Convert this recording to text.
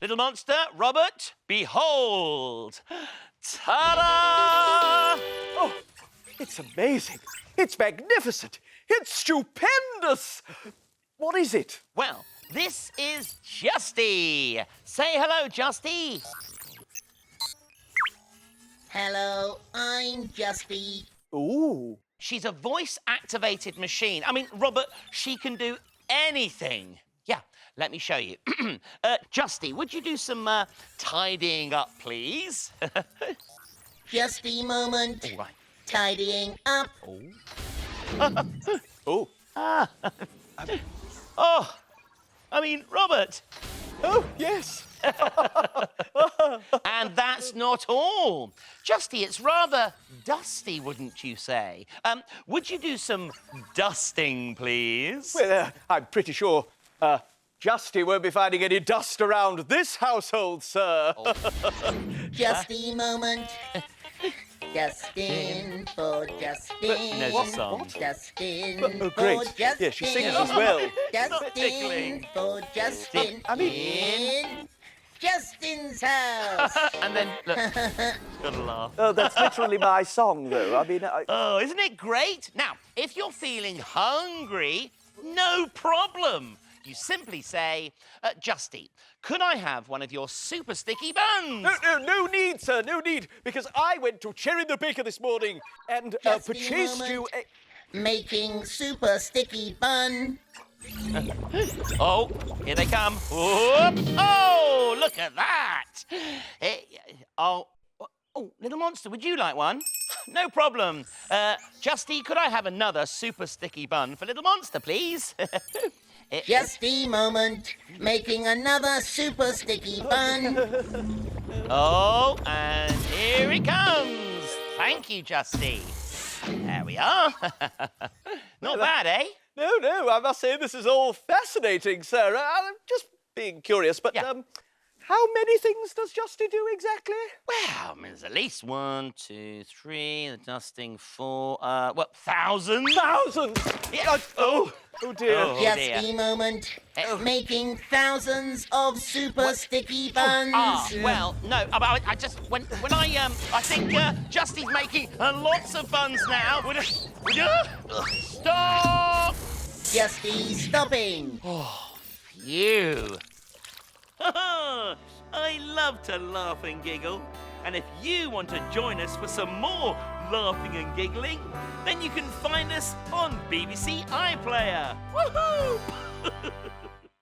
Little monster, Robert, behold! Ta-da! Oh, it's amazing. It's magnificent. It's stupendous. What is it? Well, this is Justy. Say hello, Justy. Hello, I'm Justy. Ooh. She's a voice-activated machine. I mean, Robert, she can do anything. Yeah, let me show you. Justy, would you do some tidying up, please? Justy moment. All right. Tidying up. Oh. Oh, I mean, Robert. Oh, yes. And that's not all. Justy, it's rather dusty, wouldn't you say? Would you do some dusting, please? Well, I'm pretty sure Justy won't be finding any dust around this household, sir. Oh. Justy moment. Justin for Justin. There's a song. Justin Oh, great. for Justin. Yeah, she sings as well. Justin tickling. for Justin. I mean- in Justin's house. And then, look, gotta laugh. Oh, that's literally my song, though. I mean, Oh, isn't it great? Now, if you're feeling hungry, no problem. You simply say, Justy, could I have one of your super sticky buns? No need, sir, no need, because I went to Cherry the Baker this morning and Just a purchased moment. you a... Making super sticky bun. Oh, here they come. Whoop. Oh, look at that. Oh, little monster, would you like one? No problem. Justy, could I have another super sticky bun for little monster, please? Justy moment. Making another super sticky bun. Oh, and here it comes. Thank you, Justy. There we are. Not bad, eh? No, I must say this is all fascinating, sir. I'm just being curious, but Yeah. how many things does Justy do exactly? Well, I mean, there's at least 1, 2, 3, the dusting 4, well, thousands. Thousands! Yeah. Oh dear. Oh. Justy moment. Making thousands of super sticky buns. Well, no, I just, when I think Justy's making lots of buns now. Would you? Stop! Justy stopping. You. I love to laugh and giggle. And if you want to join us for some more laughing and giggling, then you can find us on BBC iPlayer. Woohoo!